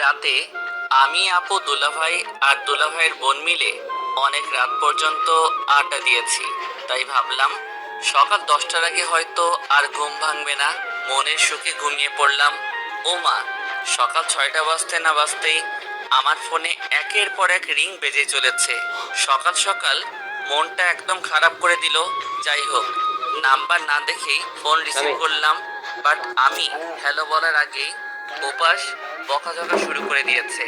রাতে আমি, আপু, দুলাভাই আর দুলাভাইয়ের বোন মিলে অনেক রাত পর্যন্ত আড্ডা দিয়েছি। তাই ভাবলাম সকাল 10টার আগে হয়তো আর ঘুম ভাঙবে না। মনের সুখে ঘুমিয়ে পড়লাম। ওমা, সকাল 6টা বাজতে না বাজতেই আমার ফোনে একের পর এক রিং বেজে চলেছে। সকাল সকাল মনটা একদম খারাপ করে দিল। যাই হোক, নাম্বার না দেখেই ফোন রিসিভ করলাম। বাট আমি হ্যালো বলার আগেই ওপাশ বকাঝকা শুরু করে দিয়েছে।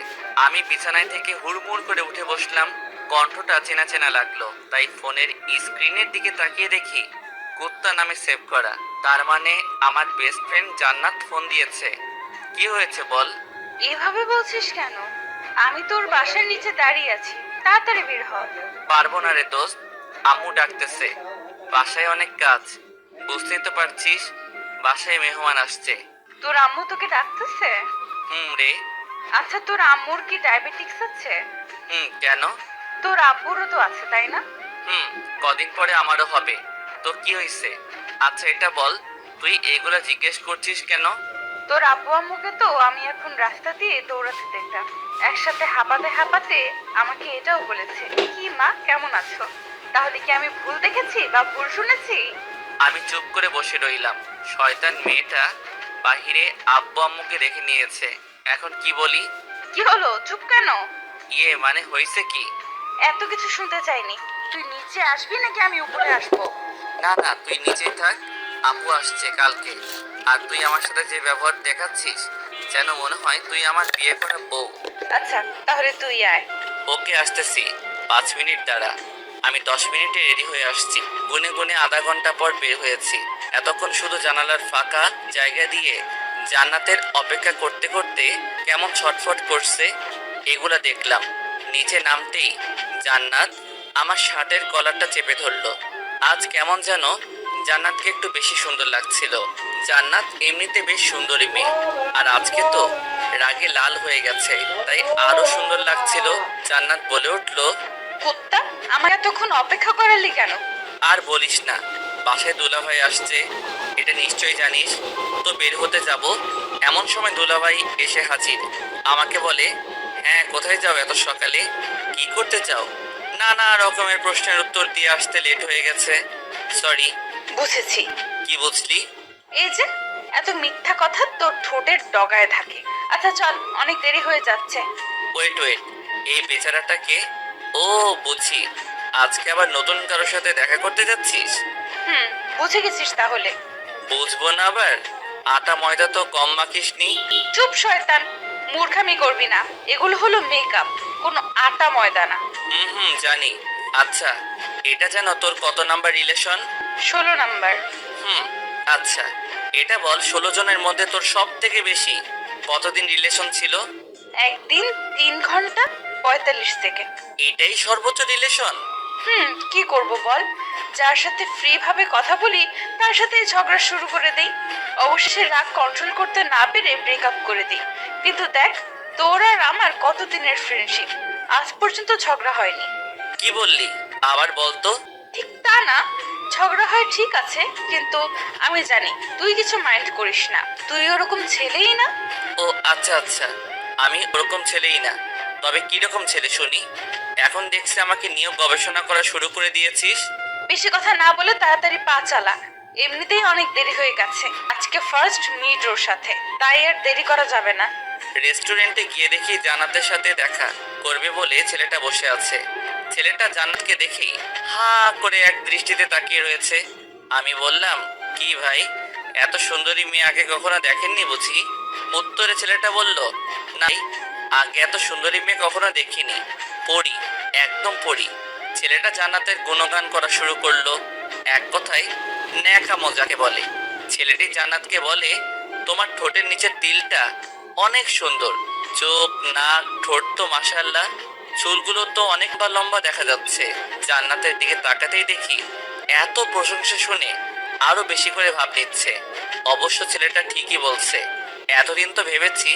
আমি বিছানায় থেকে হুড়মুড় করে উঠে বসলাম। কণ্ঠটা চেনা চেনা লাগলো, তাই ফোনের স্ক্রিনের দিকে তাকিয়ে দেখি কুত্তা নামে সেভ করা। তার মানে আমার বেস্ট ফ্রেন্ড জান্নাত ফোন দিয়েছে। কি হয়েছে বল? এভাবে বলছিস কেন? আমি তোর বাসার নিচে দাঁড়িয়ে আছি, তাড়াতাড়ি বের হ। পারবো না রে দোস্ত, আম্মু ডাকতেছে। বাসায় অনেক কাজ, বুঝতেই তো পারছিস। বাসায় মেহমান আসছে। তোর আম্মু তোকে ডাকতেছে? রে। আচ্ছা, তোর আম্মুর কি ডায়াবেটিক্স আছে? কেন? তোর আব্বুরও তো আছে, তাই না? হুম, কদিন পরে আমারও হবে। তোর কি হয়েছে? আচ্ছা এটা বল, তুই এগুলা জিজ্ঞেস করছিস কেন? তোর আব্বু আম্মুকে তো আমি এখন রাস্তা দিয়ে দৌড়াতে দেখতাম, একসাথে হাঁপাতে হাঁপাতে আমাকে এটাও বলেছে, কি মা কেমন আছো? তাহলে কি আমি ভুল দেখেছি বা ভুল শুনেছি? আমি চুপ করে বসে রইলাম। শয়তান মেয়েটা বাহিরে আব্বু আম্মুকে রেখে নিয়েছে। এখন কি বলি? কি হলো, চুপ কেন? মানে হয়েছে কি? এত কিছু শুনতে চাইনি। তুই নিচে আসবি নাকি আমি উপরে আসবো? না না, তুই নিচেই থাক। আপু আসছে কালকে। আর তুই আমার সাথে যে ব্যবহার দেখাচ্ছিস, যেন মনে হয় তুই আমার বিয়ে করা বউ। আচ্ছা, তাহলে তুই আয়। ওকে, আসতেছি। 5 মিনিট দাঁড়া। আমি 10 মিনিটে রেডি হয়ে আসছি। গুনে গুনে আধা ঘন্টা পর বের হয়েছি। এতক্ষণ শুধু জানালার ফাঁকা জায়গা দিয়ে জান্নাতের অপেক্ষা করতে করতে কেমন ছটফট করছে এগুলা দেখলাম। নিচে নামতেই জান্নাত আমার শার্টের কলারটা চেপে ধরলো। আজ কেমন যেন জান্নাতকে একটু বেশি সুন্দর লাগছিল। জান্নাত এমনিতে বেশ সুন্দরী মেয়ে, আর আজকে তো রাগে লাল হয়ে গেছে, তাই আরো সুন্দর লাগছিল। জান্নাত বলে উঠলো, কুত্তা, আমার এতক্ষণ অপেক্ষা করালি কেন? আর বলিস না, বাসায় দুলাভাই আসছে। এটা নিশ্চয়ই জানিস। তো বের হতে যাব, এমন সময় দুলাভাই এসে হাজির। আমাকে বলে, হ্যাঁ কোথায় যাও এত সকালে? কি করতে চাও? নানা রকমের প্রশ্নের উত্তর দিয়ে আসতে লেট হয়ে গেছে। সরি। বুঝেছি। কি বুঝলি? এই যে, এত মিথ্যা কথা তোর ঠোঁটের ডগায় থাকে। আচ্ছা চল, অনেক দেরি হয়ে যাচ্ছে। ওয়েট ওয়েট, এই বেচারাটাকে। ও, বুঝি। আজকে আবার নতুন কারোর সাথে দেখা করতে যাচ্ছিস? বুঝে গেছিস তাহলে? বুঝবো না আবার। আটা ময়দা তো কম মাখিসনি। চুপ শয়তান, মূর্খামি করবি না। এগুলো হলো মেকআপ, কোনো আটা ময়দা না। জানি। আচ্ছা, এটা যেন তোর কত নাম্বার রিলেশন? 16 নাম্বার। হুম, আচ্ছা এটা বল, 16 জনের মধ্যে তোর সব থেকে বেশি কতদিন রিলেশন ছিল? একদিন 3 ঘন্টা 45 সেকেন্ড। এটাই সর্বোচ্চ রিলেশন? কি করব বল? যার সাথে ফ্রি ভাবে কথা বলি তার সাথেই ঝগড়া শুরু করে দেই। অবশেষে রাগ কন্ট্রোল করতে না পেরে ব্রেকআপ করে দিই। কিন্তু দেখ, তোর আর আমার কতদিনের ফ্রেন্ডশিপ, আজ পর্যন্ত ঝগড়া হয়নি। কি বললি? আবার বলতো। ঠিক তা না, ঝগড়া হয় ঠিক আছে, কিন্তু আমি জানি তুই কিছু মাইন্ড করিস না। তুই ওরকম ছেলেই না। ও আচ্ছা আচ্ছা, আমি ওরকম ছেলেই না। তবে কিরকম ছেলে শুনি? এখন দেখছি আমাকে নিয়ে গবেষণা করা শুরু করে দিয়েছিস। বেশি কথা না বলে তাড়াতাড়ি পা চালা। এমনিতেই অনেক দেরি হয়ে গেছে, আজকে ফার্স্ট মিট ওর সাথে, তাই আর দেরি করা যাবে না। রেস্টুরেন্টে গিয়ে দেখি জান্নাতের সাথে দেখা করবে বলে ছেলেটা বসে আছে। ছেলেটা জান্নাতকে দেখেই হা করে এক দৃষ্টিতে তাকিয়ে রয়েছে। আমি বললাম, কি ভাই, এত সুন্দরী মেয়ে আগে কখনো দেখেননি বুঝি? উত্তরে ছেলেটা বলল, নাই, আগে এত সুন্দরী মেয়ে কখনো দেখিনি। পড়ি, একদম পড়ি। ছেলেটা জান্নাতের গুণগান করা শুরু করলো। এক কথায় ন্যাকামো যাকে বলে। ছেলেটি জান্নাতকে বলে, তোমার ঠোঁটের নিচের তিলটা অনেক সুন্দর। চোখ, নাক, ঠোঁট তো মাশাআল্লাহ। চুলগুলো তো অনেক বা লম্বা দেখা যাচ্ছে। জান্নাতের দিকে তাকাতেই দেখি এত প্রশংসা শুনে আরো বেশি করে ভাব নিচ্ছে। অবশ্য ছেলেটা ঠিকই বলছে। এতদিন তো ভেবেছি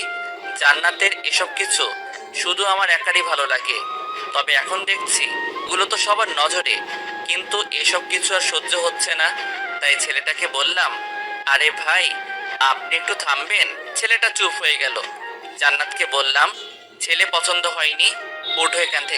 জান্নাতের এসব কিছু শুধু আমার একারই ভালো লাগে, তবে এখন দেখছি এগুলো তো সবার নজরে। কিন্তু এসব কিছু আর সহ্য হচ্ছে না। তাই ছেলেটাকে বললাম, আরে ভাই, আপনি একটু থামবেন? ছেলেটা চুপ হয়ে গেল। জান্নাতকে বললাম, ছেলে পছন্দ হয়নি, উঠো এখান থেকে।